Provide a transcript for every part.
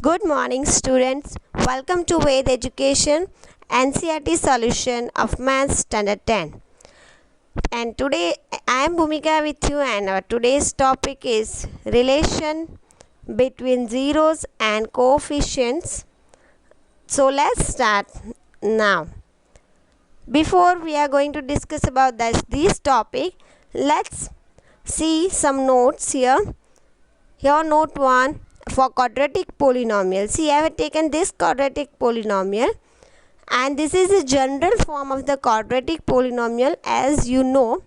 Good morning, students. Welcome to Ved Education NCERT solution of Maths Standard 10. And today I am Bhumika with you, and our today's topic is relation between zeros and coefficients. So let's start now. Before we are going to discuss about this topic, let's see some notes here. Here note 1. For quadratic polynomial, see, I have taken this quadratic polynomial, and this is a general form of the quadratic polynomial, as you know,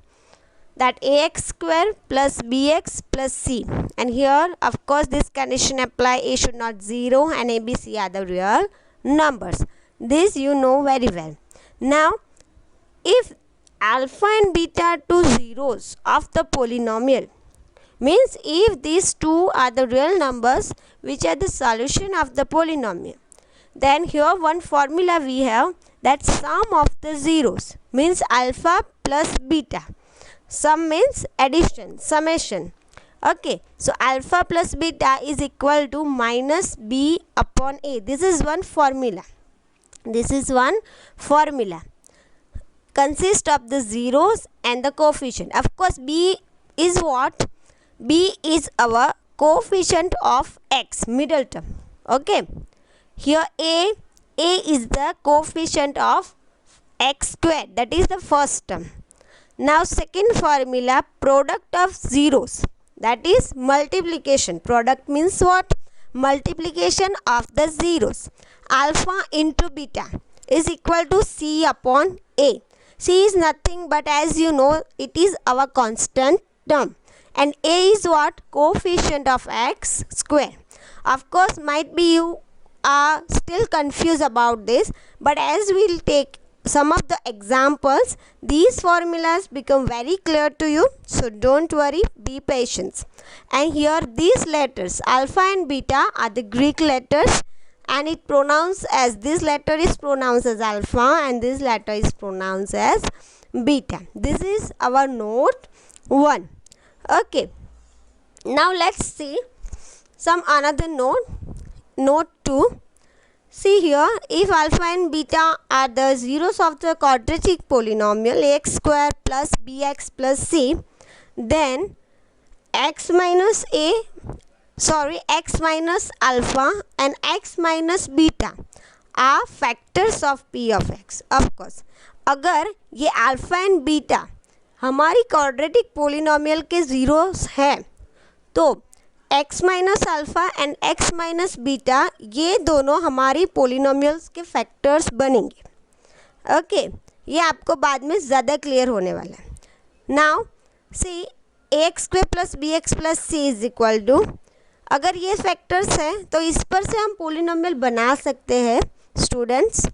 that ax square plus bx plus c, and here of course this condition apply: a should not 0 and a, b, c are the real numbers. This you know very well. Now if alpha and beta are two zeros of the polynomial, means if these two are the real numbers which are the solution of the polynomial, then here one formula we have, that sum of the zeros means alpha plus beta. Sum means addition, summation. Okay, so alpha plus beta is equal to minus b upon a. This is one formula. This is one formula. Consists of the zeros and the coefficient. Of course, b is what? B is our coefficient of x, middle term. Okay, here a is the coefficient of x square, that is the first term. Now second formula, product of zeros, that is multiplication. Product means what? Multiplication of the zeros. Alpha into beta is equal to c upon a. C is nothing but, as you know, it is our constant term. And a is what? Coefficient of x square. Of course, might be you are still confused about this, but as we will take some of the examples, these formulas become very clear to you. So don't worry, be patient. And here these letters alpha and beta are the Greek letters, and it pronounced as, this letter is pronounced as alpha and this letter is pronounced as beta. This is our note 1. Okay, now let's see some another note. Note 2. See here, if alpha and beta are the zeros of the quadratic polynomial ax square plus bx plus c, then x minus alpha and x minus beta are factors of p of x. Of course, अगर ये alpha and beta हमारी quadratic polynomial के zeros है, तो x minus alpha and x minus beta ये दोनों हमारी polynomials के फैक्टर्स बनेंगे. ओके, ये आपको बाद में ज़्यादा क्लियर होने वाला है. Now see ax square plus bx plus c is equal to, अगर ये फैक्टर्स हैं तो इस पर से हम पोलिनोमियल बना सकते हैं students.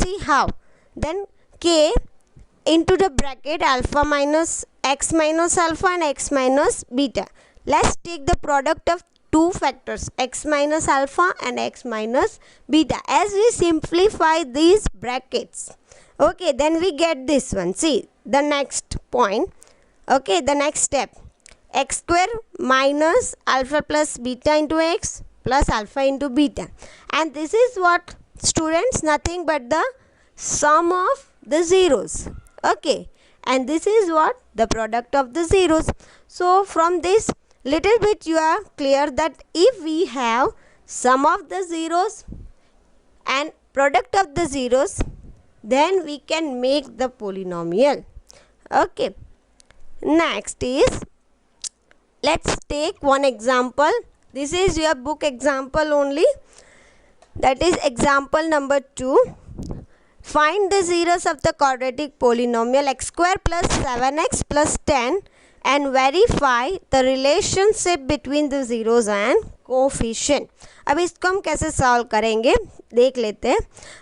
See how? Then k into the bracket alpha minus x minus alpha and x minus beta. Let's take the product of two factors, x minus alpha and x minus beta. As we simplify these brackets, okay, then we get this one. See the next point. Okay, the next step, x square minus alpha plus beta into x plus alpha into beta, and this is what, students? Nothing but the sum of the zeros. Okay, and this is what? The product of the zeros. So from this little bit you are clear that if we have sum of the zeros and product of the zeros, then we can make the polynomial. Okay, next is, let's take one example. This is your book example only, that is example number 2. Find the zeros of the quadratic polynomial x square plus 7x plus 10 and verify the relationship between the zeros and coefficient. अब इसको हम कैसे solve करेंगे देख लेते हैं.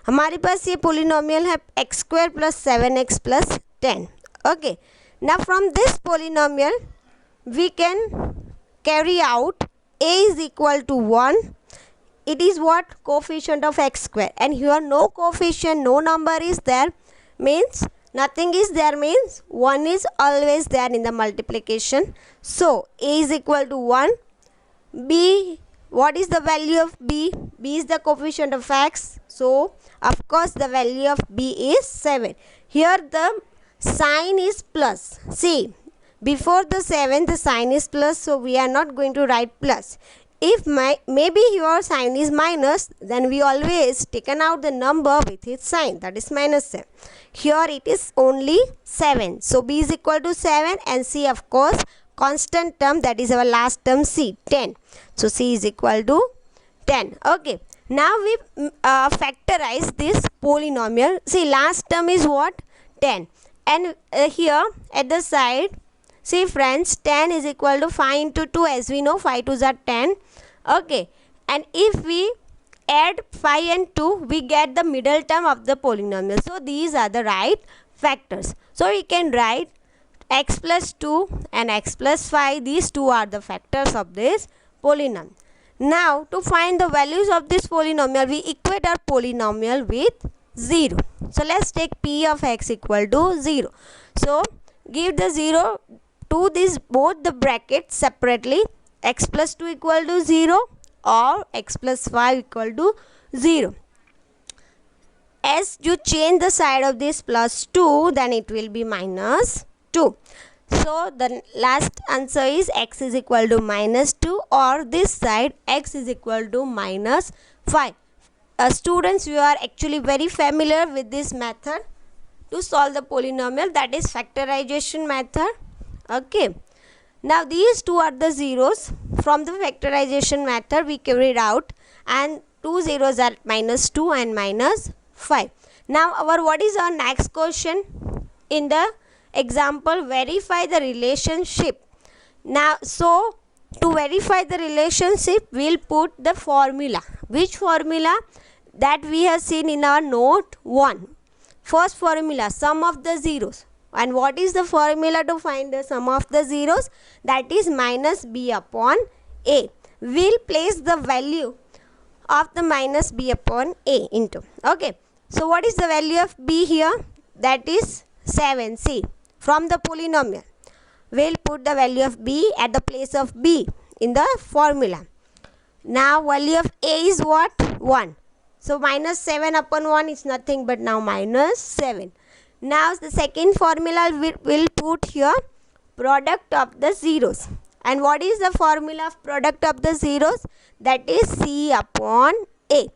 हमारे पास ये पोलिनोमियल है x square plus 7x plus 10. Okay, now from this polynomial we can carry out a is equal to 1. It is what? Coefficient of x square, and here no coefficient, no number is there, means nothing is there, means 1 is always there in the multiplication. So a is equal to 1. B, what is the value of b? B is the coefficient of x, so of course the value of B is 7. Here the sign is plus. See, before the 7 the sign is plus, so we are not going to write plus. If maybe your sign is minus, then we always taken out the number with its sign, that is minus 7. Here it is only 7, so B is equal to 7 and C of course constant term, that is our last term C, 10. So C is equal to 10. Okay, now we factorize this polynomial. See, last term is what? 10, and here at the side, see friends, 10 is equal to 5 into 2, as we know 5 2s are 10. Okay, and if we add 5 and 2, we get the middle term of the polynomial. So these are the right factors. So we can write x plus 2 and x plus 5. These two are the factors of this polynomial. Now to find the values of this polynomial, we equate our polynomial with 0. So let's take p of x equal to 0. So give the 0 to these both the brackets separately. X plus 2 equal to 0 or x plus 5 equal to 0. As you change the side of this plus 2, then it will be minus 2. So the last answer is x is equal to minus 2, or this side x is equal to minus 5. Students, you are actually very familiar with this method to solve the polynomial, that is factorization method. Okay, now these two are the zeros. From the factorization method we carried out, and two zeros are minus 2 and minus 5. Now what is our next question? In the example, verify the relationship. Now so to verify the relationship, we'll put the formula. Which formula? That we have seen in our note 1. First formula, sum of the zeros. And what is the formula to find the sum of the zeros? That is minus b upon a. We'll place the value of the minus b upon a into. Okay, so what is the value of b here? That is 7. See, from the polynomial, we'll put the value of b at the place of b in the formula. Now value of a is what? 1. So minus 7 upon 1 is nothing but now minus 7. Now the second formula will put here product of the zeros. And what is the formula of product of the zeros? That is c upon a.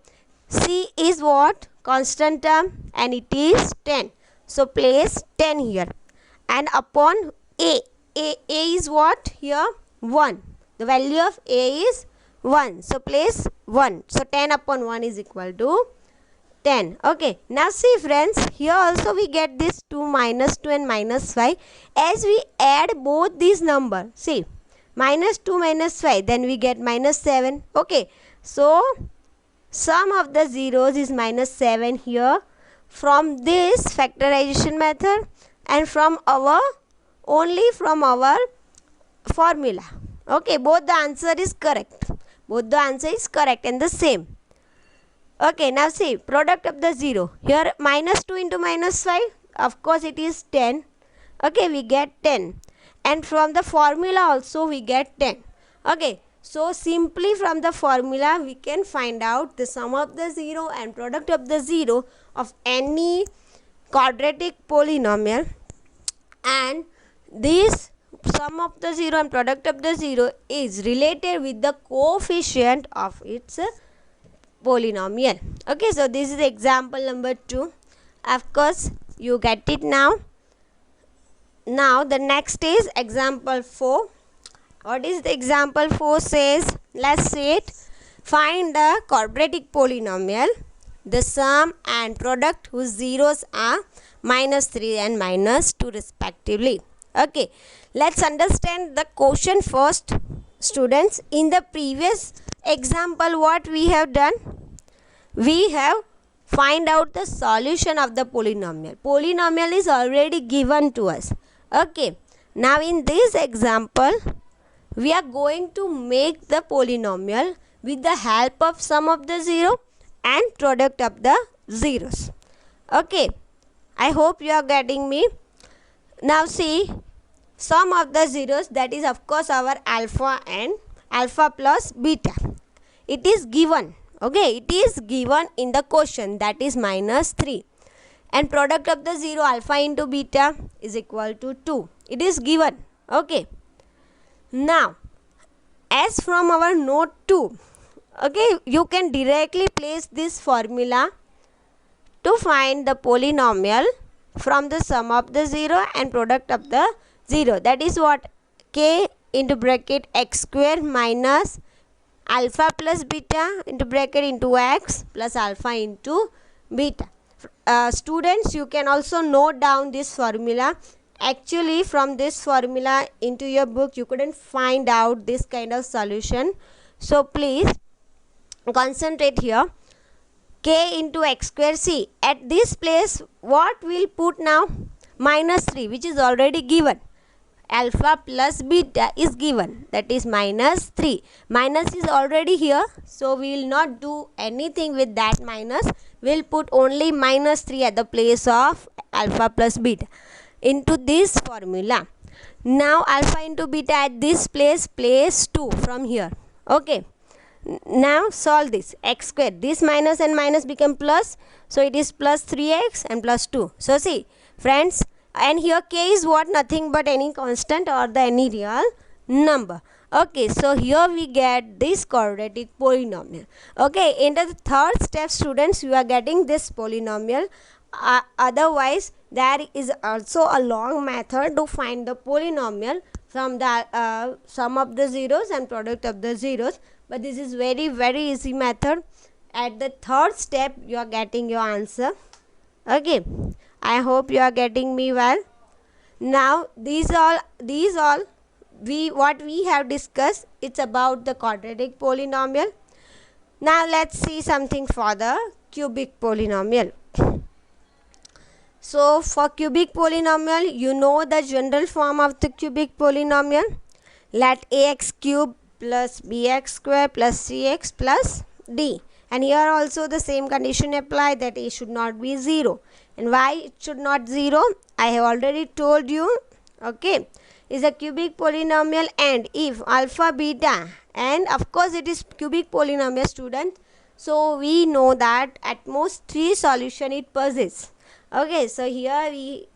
C is what? Constant term, and it is 10. So place 10 here. And upon a is what? Here 1. The value of a is 1. So place 1. So 10 upon 1 is equal to 10. Okay, now see friends, here also we get this 2, minus 2 and minus 5. As we add both these numbers, see, minus 2 minus 5, then we get minus 7. Okay, so sum of the zeros is minus 7 here from this factorization method and from our only from our formula. Okay, both the answer is correct. Both the answer is correct and the same. Okay, now see, product of the 0. Here minus 2 into minus 5, of course it is 10. Okay, we get 10. And from the formula also we get 10. Okay, so simply from the formula we can find out the sum of the 0 and product of the 0 of any quadratic polynomial. And this sum of the 0 and product of the 0 is related with the coefficient of its polynomial. Okay, so this is example number 2. Of course you get it now. Now the next is example 4. What is the example 4 says? Let's see it. Find the quadratic polynomial, the sum and product whose zeros are minus 3 and minus 2 respectively. Okay, let's understand the question first, students. In the previous example, what we have done? We have find out the solution of the polynomial. Polynomial is already given to us. Okay, now in this example, we are going to make the polynomial with the help of sum of the 0 and product of the zeros. Okay, I hope you are getting me. Now see, sum of the zeros, that is of course our alpha and alpha plus beta. It is given. Okay, it is given in the question, that is -3. And product of the 0 alpha into beta is equal to 2. It is given. Okay. Now, as from our note 2, okay, you can directly place this formula to find the polynomial from the sum of the 0 and product of the 0. That is what? K into bracket x square minus alpha plus beta into bracket into x plus alpha into beta. Students, you can also note down this formula. Actually, from this formula into your book, you couldn't find out this kind of solution. So, please concentrate here. K into x square. See, at this place, what we'll put now? -3, which is already given. Alpha plus beta is given, that is -3. Minus is already here, so we will not do anything with that minus. We'll put only -3 at the place of alpha plus beta into this formula. Now alpha into beta at this place 2 from here. Okay. Now solve this. X square, this minus and minus become plus, so it is plus 3x and plus 2. So see friends, and here k is what? Nothing but any constant or the any real number. Okay, so here we get this quadratic polynomial. Okay, in the third step, students, you are getting this polynomial. Otherwise, there is also a long method to find the polynomial from the sum of the zeros and product of the zeros. But this is very easy method. At the third step, you are getting your answer. Okay, I hope you are getting me well. Now what we have discussed, it's about the quadratic polynomial. Now let's see something for the cubic polynomial. So for cubic polynomial, you know the general form of the cubic polynomial. Let ax cube plus bx square plus cx plus d. And here also the same condition apply, that a should not be 0. And why it should not 0? I have already told you. Okay, is a cubic polynomial, and if alpha beta, and of course it is cubic polynomial, student, so we know that at most 3 solution it possesses. Okay, so here we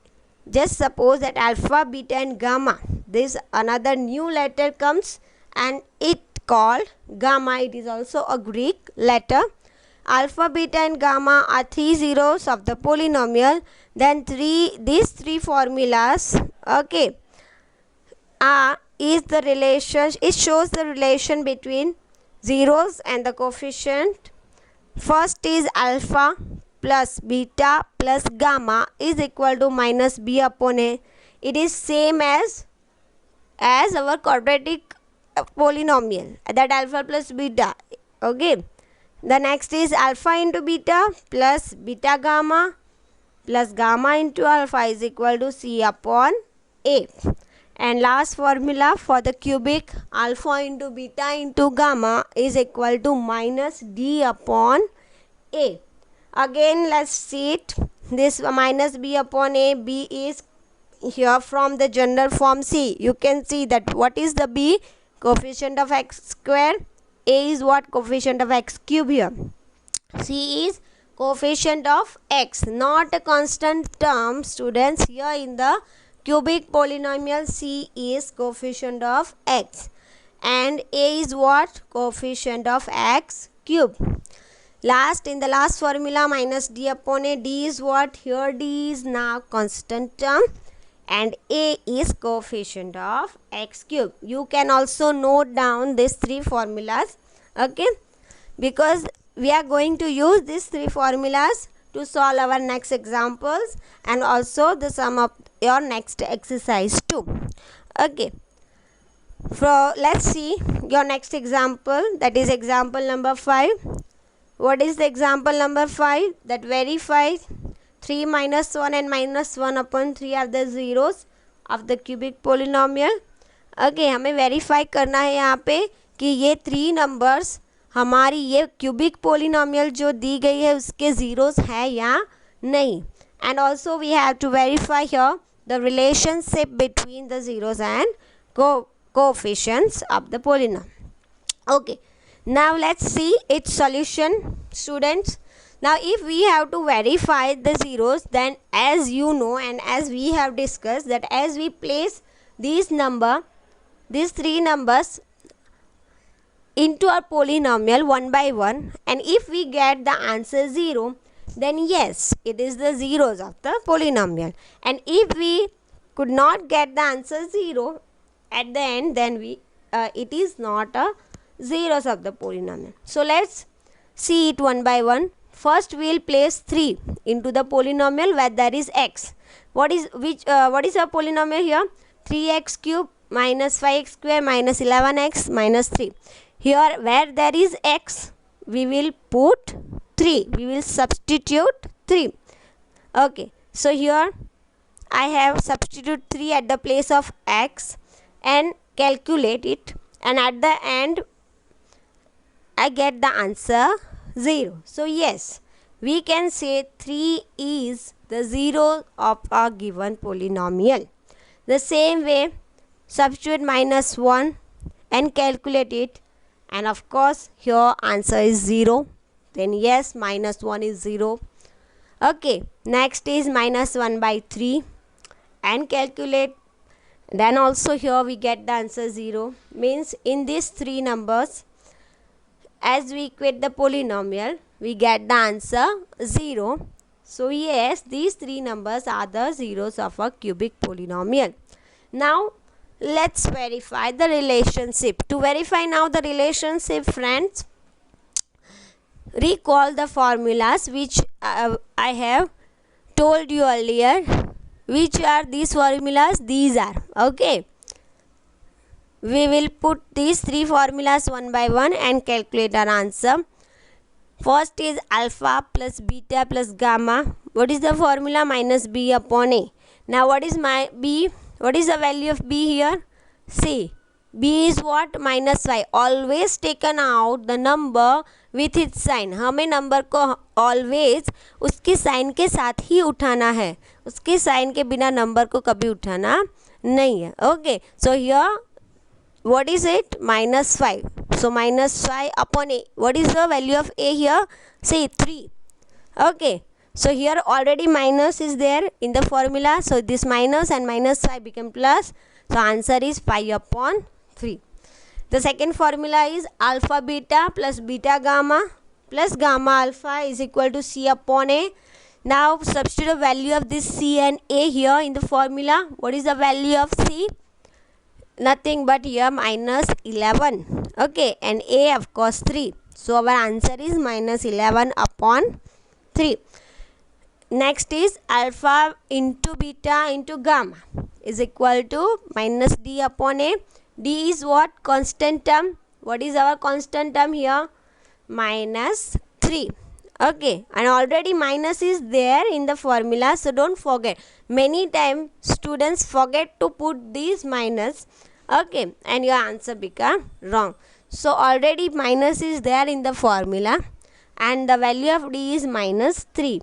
just suppose that alpha, beta and gamma, this another new letter comes and it called gamma. It is also a Greek letter. Alpha, beta and gamma are 3 zeros of the polynomial. Then these three formulas, okay, is the relation, it shows the relation between zeros and the coefficient. First is alpha plus beta plus gamma is equal to minus b upon a. It is same as our quadratic polynomial, that alpha plus beta. Okay, the next is alpha into beta plus beta gamma plus gamma into alpha is equal to c upon a. And last formula for the cubic, alpha into beta into gamma is equal to minus d upon a. Again let's see it. This minus b upon a, b is here from the general form. C, you can see that what is the b? Coefficient of x square. A is what? Coefficient of x cube here. C is coefficient of x, not a constant term, students. Here in the cubic polynomial, C is coefficient of x and A is what? Coefficient of x cube. In the last formula, minus d upon a, d is what? Here d is now constant term and A is coefficient of x cube. You can also note down these 3 formulas, okay, because we are going to use these 3 formulas to solve our next examples and also the sum of your next exercise too. Okay, so let's see your next example, that is example number 5. What is the example number 5? That verify 3 minus 1 and minus 1 upon 3 are the zeros of the cubic polynomial. Okay, हमें verify करना है यहाँ पे कि ये 3 numbers हमारी ये cubic polynomial जो दी गई है उसके ज़ीरोस है या नहीं. And also we have to verify here the relationship between the zeros and coefficients of the polynomial. Okay, Now let's see its solution, students. Now if we have to verify the zeros, then as you know and as we have discussed, that as we place these three numbers into our polynomial one by one, and if we get the answer 0, then yes, it is the zeros of the polynomial. And if we could not get the answer 0 at the end, then it is not a zeros of the polynomial. So let's see it one by one. First we will place 3 into the polynomial where there is x. What is our polynomial here? 3x cube minus 5x square minus 11x minus 3. Here where there is x, we will put 3. We will substitute 3. Okay. So here I have substitute 3 at the place of x and calculate it, and at the end I get the answer 0. So yes, we can say 3 is the zero of a given polynomial. The same way, substitute minus 1 and calculate it, and of course here answer is 0. Then yes, minus 1 is 0. Okay, next is minus 1 by 3 and calculate. Then also here we get the answer 0. Means in these three numbers, as we equate the polynomial, we get the answer 0. So yes, these three numbers are the zeros of a cubic polynomial. Now let's verify the relationship. To verify now the relationship, friends, recall the formulas which I have told you earlier. Which are these formulas? These are, okay. We will put these three formulas one by one and calculate our answer. First is alpha plus beta plus gamma. What is the formula? Minus b upon a. Now what is my b? What is the value of b here? See, b is what? Minus 5. Always taken out the number with its sign. हमें number को always उसके sign के साथ ही उठाना है. उसके sign के बिना नंबर को कभी उठाना नहीं है. Okay. So here what is it? Minus 5. So minus 5 upon a. What is the value of a here? Say 3. Okay. So here already minus is there in the formula. So this minus and minus 5 become plus. So answer is 5 upon 3. The second formula is alpha beta plus beta gamma plus gamma alpha is equal to c upon a. Now substitute the value of this c and a here in the formula. What is the value of c? Nothing but here minus 11. Okay, and a of course 3. So our answer is minus 11 upon 3. Next is alpha into beta into gamma is equal to minus d upon a. D is what? Constant term. What is our constant term here? Minus 3. Okay, and already minus is there in the formula, so don't forget. Many times students forget to put these minus, okay, and your answer become wrong. So already minus is there in the formula, and the value of d is minus 3,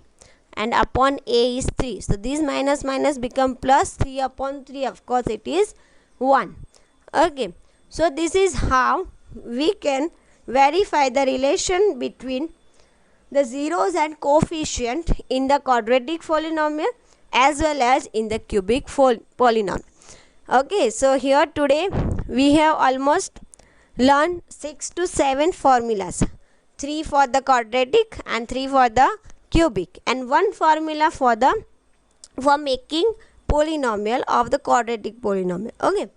and upon a is 3. So this minus minus become plus. 3 upon 3, of course it is 1. Okay, so this is how we can verify the relation between the zeros and coefficient in the quadratic polynomial as well as in the cubic polynomial. Okay, so here today we have almost learned 6 to 7 formulas. 3 for the quadratic and 3 for the cubic, and 1 formula for making polynomial of the quadratic polynomial. Okay,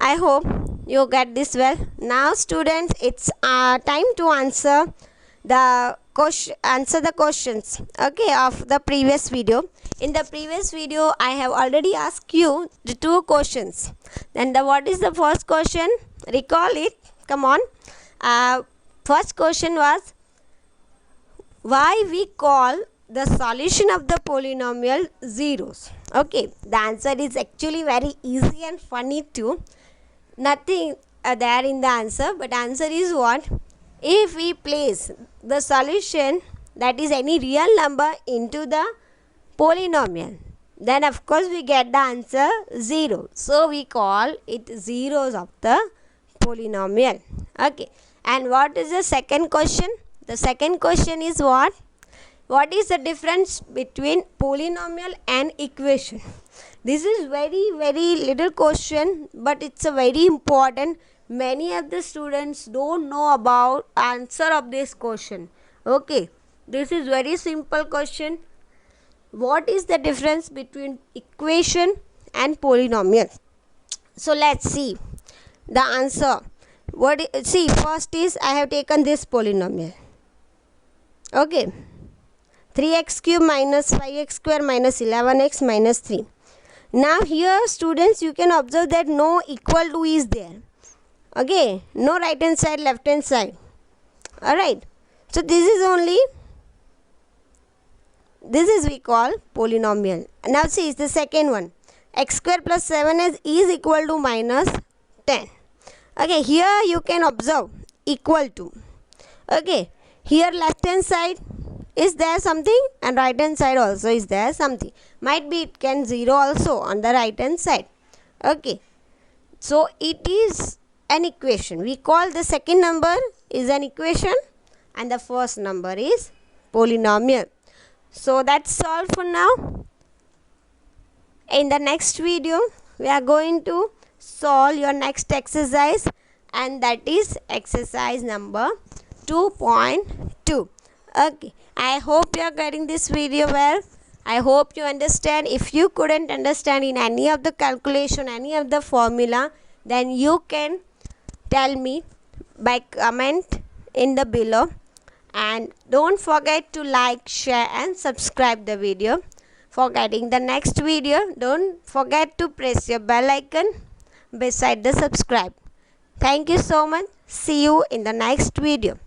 I hope you get this well. Now students, it's time to answer the questions, okay, of the previous video. In the previous video I have already asked you the 2 questions. Then what is the first question? Recall it. Come on. First question was, why we call the solution of the polynomial zeros? Okay, the answer is actually very easy and funny too. Nothing there in the answer, but answer is what? If we place the solution, that is any real number, into the polynomial, then of course we get the answer 0. So we call it zeros of the polynomial. Okay, And what is the second question? The second question is what? What is the difference between polynomial and equation? This is very little question, but it's a very important. Many of the students don't know about answer of this question. Okay, this is very simple question. What is the difference between equation and polynomial? So let's see the answer. See, first is I have taken this polynomial. Okay, 3x cube minus 5x square minus 11x minus 3. Now here students, you can observe that no equal to is there. Okay, no right hand side, left hand side. Alright, so this we call polynomial. Now see, the second one, x square plus 7 is equal to minus 10. Okay, here you can observe equal to. Okay, here left hand side is there something and right hand side also is there something. Might be it can 0 also on the right hand side. Okay, so it is an equation. We call the second number is an equation and the first number is polynomial. So that's all for now. In the next video, we are going to solve your next exercise, and that is exercise number 2.2. Okay, I hope you are getting this video well. I hope you understand. If you couldn't understand in any of the calculation, any of the formula, then you can tell me by comment in the below. And don't forget to like, share and subscribe the video. For getting the next video, don't forget to press your bell icon beside the subscribe. Thank you so much. See you in the next video.